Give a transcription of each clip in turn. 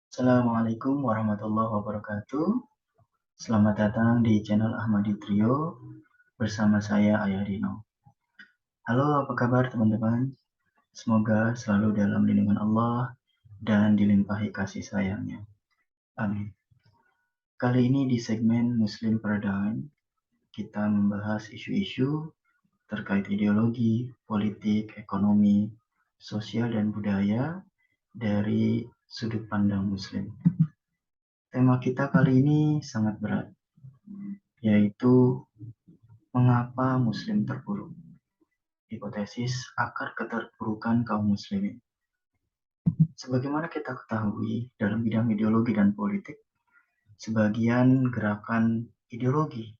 Assalamualaikum warahmatullahi wabarakatuh. Selamat datang di channel Ahmadi Trio bersama saya Ayah Dino. Halo, apa kabar teman-teman? Semoga selalu dalam lindungan Allah dan dilimpahi kasih sayangnya. Amin. Kali ini di segmen Muslim Paradigm, kita membahas isu-isu terkait ideologi, politik, ekonomi, sosial, dan budaya dari sudut pandang Muslim. Tema kita kali ini sangat berat, yaitu mengapa Muslim terpuruk? Hipotesis akar keterpurukan kaum Muslimin. Sebagaimana kita ketahui dalam bidang ideologi dan politik, sebagian gerakan ideologi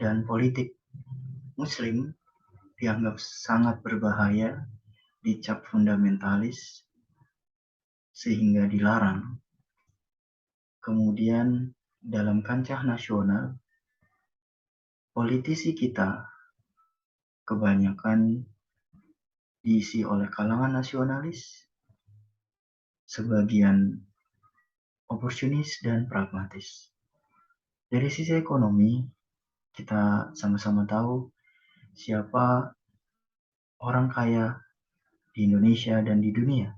dan politik Muslim dianggap sangat berbahaya, dicap fundamentalis, sehingga dilarang. Kemudian dalam kancah nasional, politisi kita kebanyakan diisi oleh kalangan nasionalis, sebagian oportunis dan pragmatis. Dari sisi ekonomi, kita sama-sama tahu siapa orang kaya di Indonesia dan di dunia.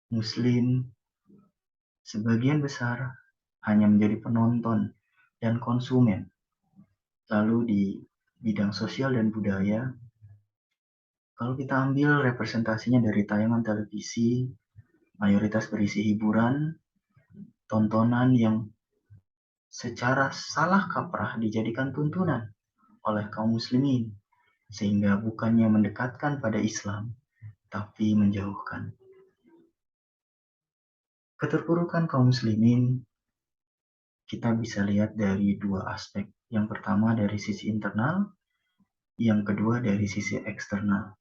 Muslim sebagian besar hanya menjadi penonton dan konsumen. Lalu di bidang sosial dan budaya, kalau kita ambil representasinya dari tayangan televisi, mayoritas berisi hiburan, tontonan yang secara salah kaprah dijadikan tuntunan oleh kaum muslimin, sehingga bukannya mendekatkan pada Islam, tapi menjauhkan. Keterpurukan kaum muslimin kita bisa lihat dari dua aspek. Yang pertama dari sisi internal, yang kedua dari sisi eksternal.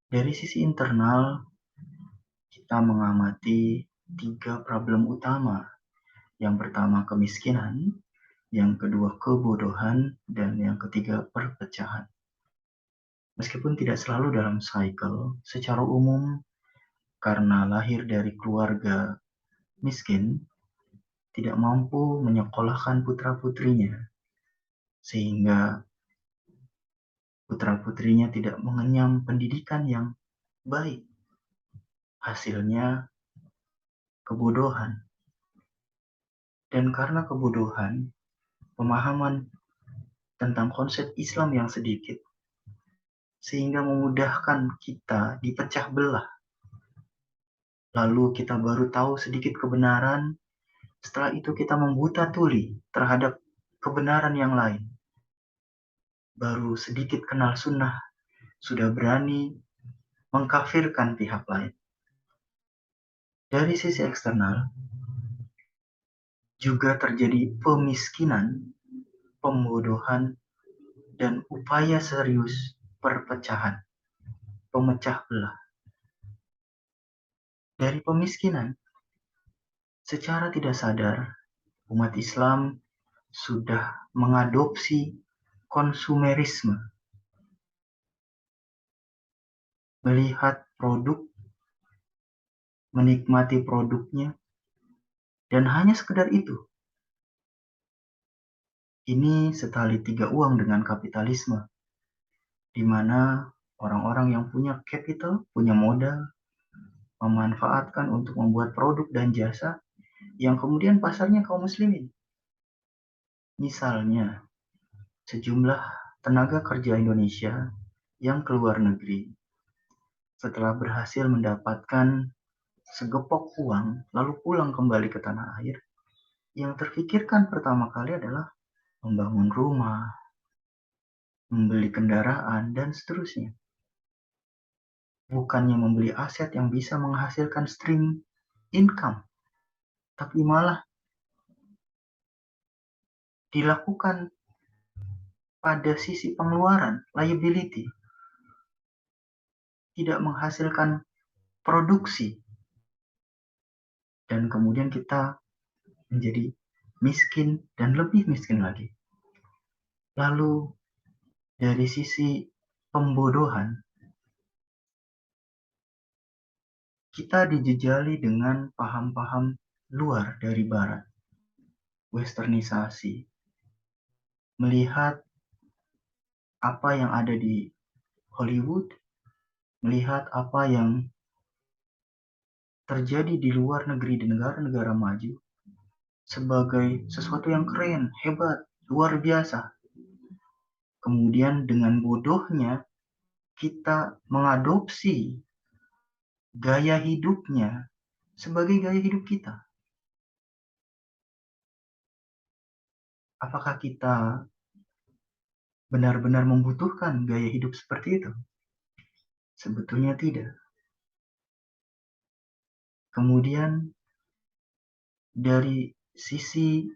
Dari sisi internal, kita mengamati tiga problem utama. Yang pertama kemiskinan, yang kedua kebodohan, dan yang ketiga perpecahan. Meskipun tidak selalu dalam cycle, secara umum karena lahir dari keluarga miskin, tidak mampu menyekolahkan putra-putrinya, sehingga putra-putrinya tidak mengenyam pendidikan yang baik. Hasilnya kebodohan. Dan karena kebodohan, pemahaman tentang konsep Islam yang sedikit, sehingga memudahkan kita dipecah belah. Lalu kita baru tahu sedikit kebenaran, setelah itu kita membuta tuli terhadap kebenaran yang lain. Baru sedikit kenal sunnah, sudah berani mengkafirkan pihak lain. Dari sisi eksternal, juga terjadi pemiskinan, pembodohan, dan upaya serius perpecahan, pemecah belah. Dari pemiskinan, secara tidak sadar, umat Islam sudah mengadopsi konsumerisme. Melihat produk, menikmati produknya, dan hanya sekedar itu. Ini setali tiga uang dengan kapitalisme, di mana orang-orang yang punya capital, punya modal, memanfaatkan untuk membuat produk dan jasa yang kemudian pasarnya kaum muslimin. Misalnya, sejumlah tenaga kerja Indonesia yang keluar negeri setelah berhasil mendapatkan segepok uang lalu pulang kembali ke tanah air, yang terfikirkan pertama kali adalah membangun rumah, membeli kendaraan, dan seterusnya. Bukannya membeli aset yang bisa menghasilkan stream income, tapi malah dilakukan pada sisi pengeluaran, liability, tidak menghasilkan produksi, dan kemudian kita menjadi miskin dan lebih miskin lagi. Lalu dari sisi pembodohan, kita dijejali dengan paham-paham luar dari barat, westernisasi, melihat apa yang ada di Hollywood, melihat apa yang terjadi di luar negeri, di negara-negara maju, sebagai sesuatu yang keren, hebat, luar biasa. Kemudian dengan bodohnya kita mengadopsi gaya hidupnya sebagai gaya hidup kita. Apakah kita benar-benar membutuhkan gaya hidup seperti itu? Sebetulnya tidak. Kemudian dari sisi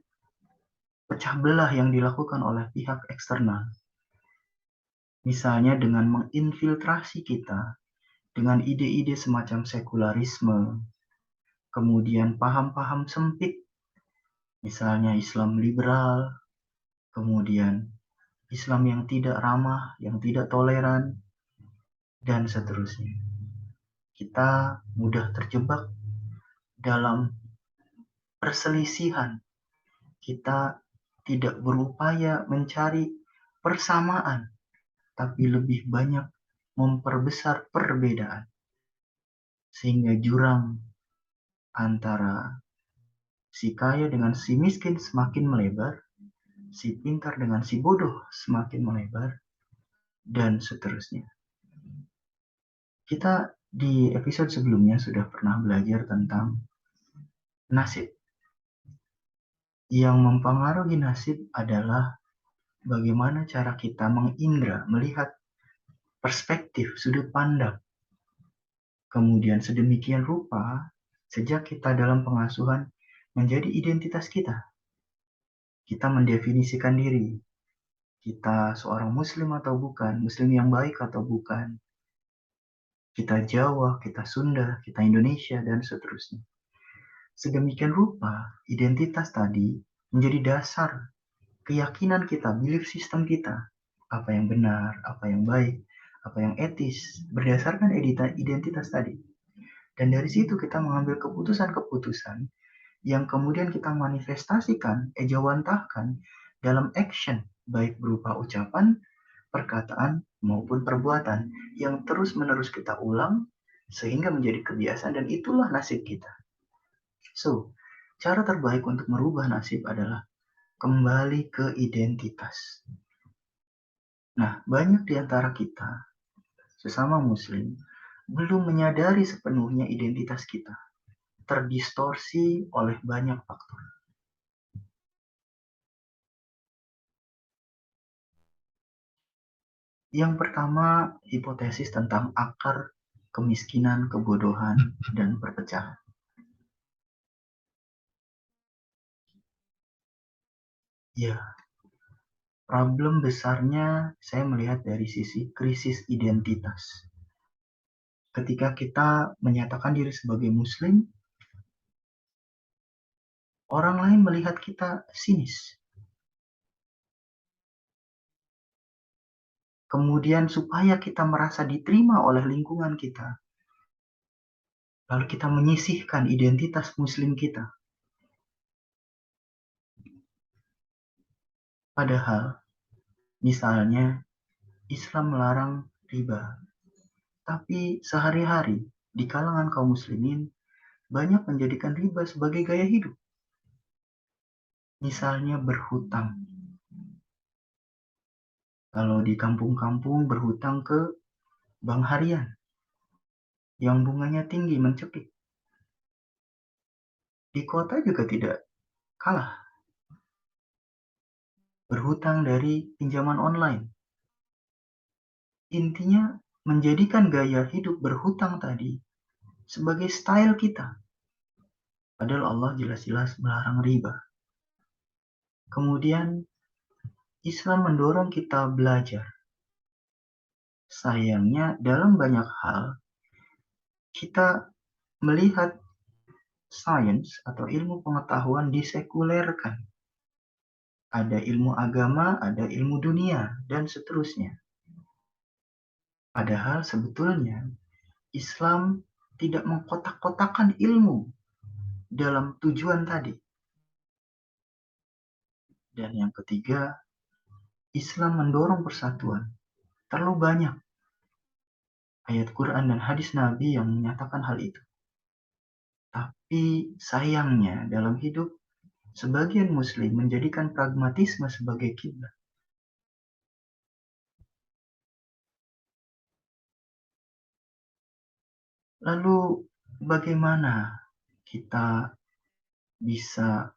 pecah belah yang dilakukan oleh pihak eksternal, misalnya dengan menginfiltrasi kita dengan ide-ide semacam sekularisme, kemudian paham-paham sempit, misalnya Islam liberal, kemudian Islam yang tidak ramah, yang tidak toleran, dan seterusnya. Kita mudah terjebak dalam perselisihan. Kita tidak berupaya mencari persamaan, tapi lebih banyak memperbesar perbedaan. Sehingga jurang antara si kaya dengan si miskin semakin melebar, si pintar dengan si bodoh semakin melebar, dan seterusnya. Kita di episode sebelumnya sudah pernah belajar tentang nasib. Yang mempengaruhi nasib adalah bagaimana cara kita mengindra, melihat perspektif, sudut pandang. Kemudian sedemikian rupa, sejak kita dalam pengasuhan menjadi identitas kita. Kita mendefinisikan diri. Kita seorang muslim atau bukan, muslim yang baik atau bukan. Kita Jawa, kita Sunda, kita Indonesia, dan seterusnya. Sedemikian rupa, identitas tadi menjadi dasar keyakinan kita, belief system kita. Apa yang benar, apa yang baik, apa yang etis, berdasarkan identitas tadi. Dan dari situ kita mengambil keputusan-keputusan yang kemudian kita manifestasikan, ejawantahkan dalam action, baik berupa ucapan, perkataan, maupun perbuatan yang terus-menerus kita ulang sehingga menjadi kebiasaan, dan itulah nasib kita. So, cara terbaik untuk merubah nasib adalah kembali ke identitas. Nah, banyak di antara kita, sesama muslim, belum menyadari sepenuhnya identitas kita, terdistorsi oleh banyak faktor. Yang pertama, hipotesis tentang akar kemiskinan, kebodohan, dan perpecahan. Ya, problem besarnya saya melihat dari sisi krisis identitas. Ketika kita menyatakan diri sebagai muslim, orang lain melihat kita sinis. Kemudian supaya kita merasa diterima oleh lingkungan kita, lalu kita menyisihkan identitas muslim kita. Padahal, misalnya, Islam melarang riba. Tapi sehari-hari di kalangan kaum muslimin banyak menjadikan riba sebagai gaya hidup. Misalnya berhutang. Kalau di kampung-kampung berhutang ke bank harian yang bunganya tinggi mencekik. Di kota juga tidak kalah. Berhutang dari pinjaman online. Intinya menjadikan gaya hidup berhutang tadi sebagai style kita. Padahal Allah jelas-jelas melarang riba. Kemudian Islam mendorong kita belajar. Sayangnya dalam banyak hal kita melihat sains atau ilmu pengetahuan disekulerkan. Ada ilmu agama, ada ilmu dunia, dan seterusnya. Padahal sebetulnya Islam tidak mengkotak-kotakan ilmu dalam tujuan tadi. Dan yang ketiga, Islam mendorong persatuan. Terlalu banyak ayat Quran dan hadis Nabi yang menyatakan hal itu. Tapi sayangnya dalam hidup, sebagian muslim menjadikan pragmatisme sebagai kiblat. Lalu bagaimana kita bisa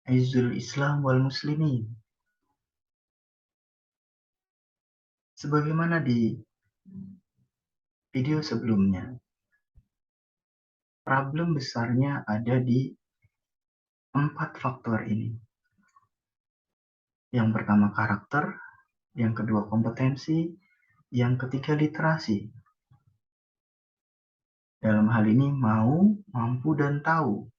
Aizul Islam wal Muslimin? Sebagaimana di video sebelumnya, problem besarnya ada di 4 faktor ini. Yang pertama karakter, yang kedua kompetensi, yang ketiga literasi. Dalam hal ini mau, mampu, dan tahu.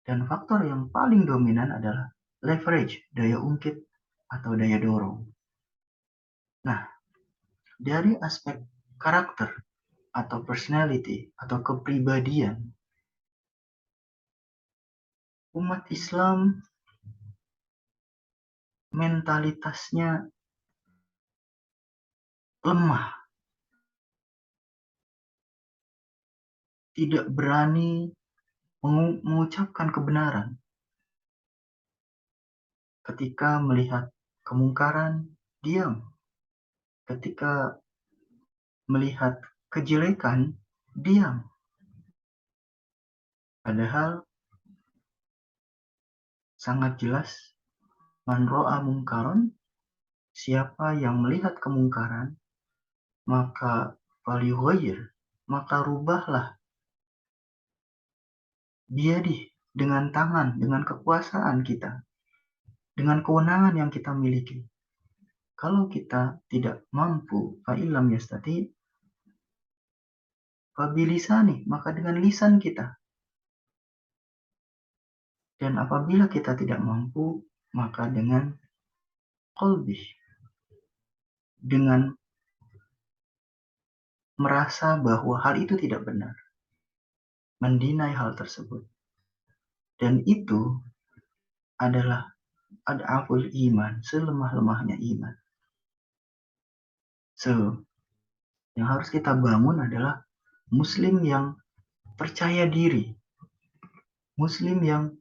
Dan faktor yang paling dominan adalah leverage, daya ungkit atau daya dorong. Nah, dari aspek karakter atau personality atau kepribadian, umat Islam mentalitasnya lemah, tidak berani mengucapkan kebenaran. Ketika melihat kemungkaran, diam. Ketika melihat kejelekan, diam. Padahal sangat jelas, man ro'a mungkaron, siapa yang melihat kemungkaran, maka falyughayyir, maka rubahlah. Biadih, dengan tangan, dengan kekuasaan kita, dengan kewenangan yang kita miliki. Kalau kita tidak mampu, fa'ilam yastati, fabilisani, maka dengan lisan kita. Dan apabila kita tidak mampu, maka dengan qalbi, dengan merasa bahwa hal itu tidak benar, mendinai hal tersebut. Dan itu adalah ad'aful iman, selemah-lemahnya iman. So, yang harus kita bangun adalah muslim yang percaya diri, muslim yang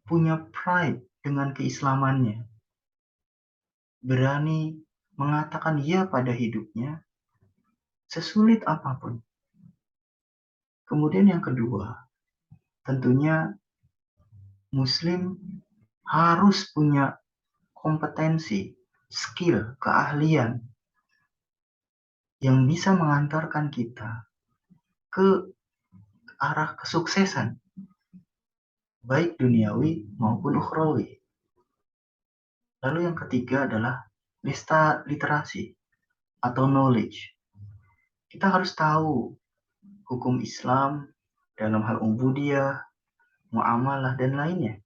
punya pride dengan keislamannya, berani mengatakan ya pada hidupnya, sesulit apapun. Kemudian yang kedua, tentunya muslim harus punya kompetensi, skill, keahlian yang bisa mengantarkan kita ke arah kesuksesan, baik duniawi maupun ukhrawi. Lalu yang ketiga adalah literasi atau knowledge. Kita harus tahu hukum Islam dalam hal ubudiyah, muamalah, dan lainnya.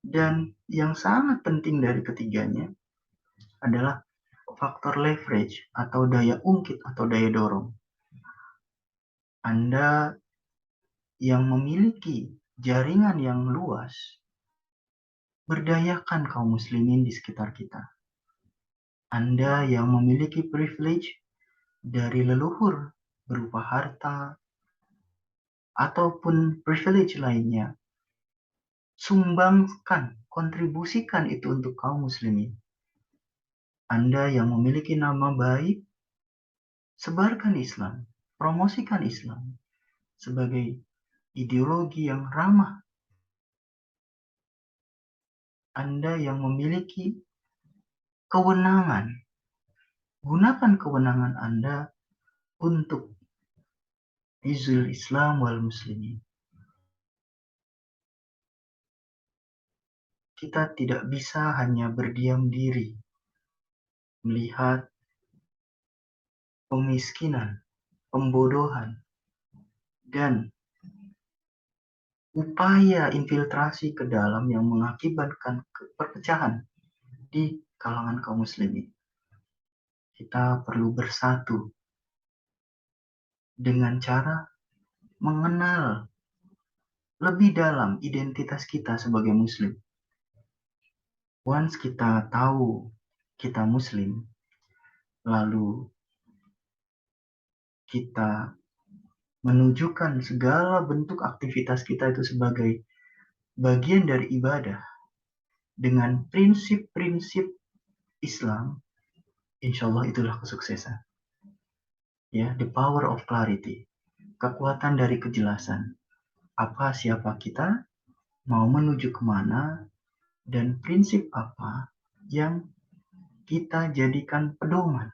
Dan yang sangat penting dari ketiganya adalah faktor leverage atau daya ungkit atau daya dorong. Anda yang memiliki jaringan yang luas, berdayakan kaum muslimin di sekitar kita. Anda yang memiliki privilege dari leluhur berupa harta ataupun privilege lainnya, sumbangkan, kontribusikan itu untuk kaum muslimin. Anda yang memiliki nama baik, sebarkan Islam, promosikan Islam sebagai ideologi yang ramah. Anda yang memiliki kewenangan, gunakan kewenangan Anda untuk izul Islam wal Muslimin. Kita tidak bisa hanya berdiam diri melihat pemiskinan, pembodohan, dan upaya infiltrasi ke dalam yang mengakibatkan perpecahan di kalangan kaum muslimin. Kita perlu bersatu dengan cara mengenal lebih dalam identitas kita sebagai Muslim. Once kita tahu kita Muslim, lalu kita menunjukkan segala bentuk aktivitas kita itu sebagai bagian dari ibadah dengan prinsip-prinsip Islam, insya Allah itulah kesuksesan. Ya, the power of clarity, kekuatan dari kejelasan. Apa siapa kita, mau menuju kemana, dan prinsip apa yang kita jadikan pedoman.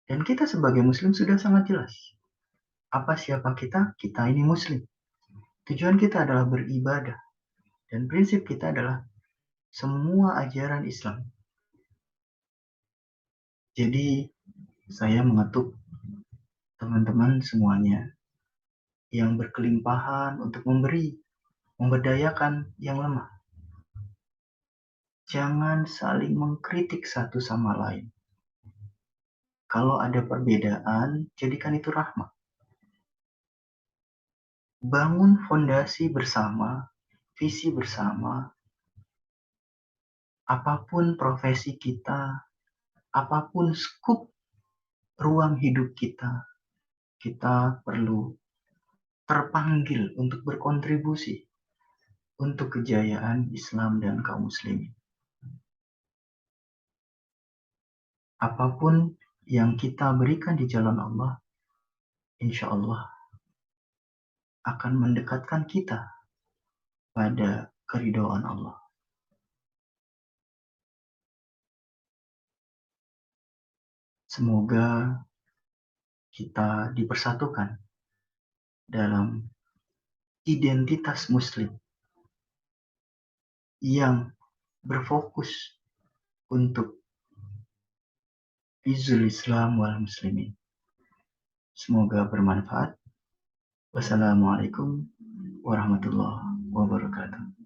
Dan kita sebagai Muslim sudah sangat jelas. Apa siapa kita? Kita ini Muslim. Tujuan kita adalah beribadah. Dan prinsip kita adalah semua ajaran Islam. Jadi saya mengetuk teman-teman semuanya yang berkelimpahan untuk memberi, memberdayakan yang lemah. Jangan saling mengkritik satu sama lain. Kalau ada perbedaan, jadikan itu rahmat. Bangun fondasi bersama, visi bersama. Apapun profesi kita, apapun skup ruang hidup kita, kita perlu terpanggil untuk berkontribusi untuk kejayaan Islam dan kaum muslimin. Apapun yang kita berikan di jalan Allah, insya Allah akan mendekatkan kita pada keridhaan Allah. Semoga kita dipersatukan dalam identitas Muslim yang berfokus untuk izul Islam wal Muslimin. Semoga bermanfaat. Wassalamualaikum warahmatullahi wabarakatuh.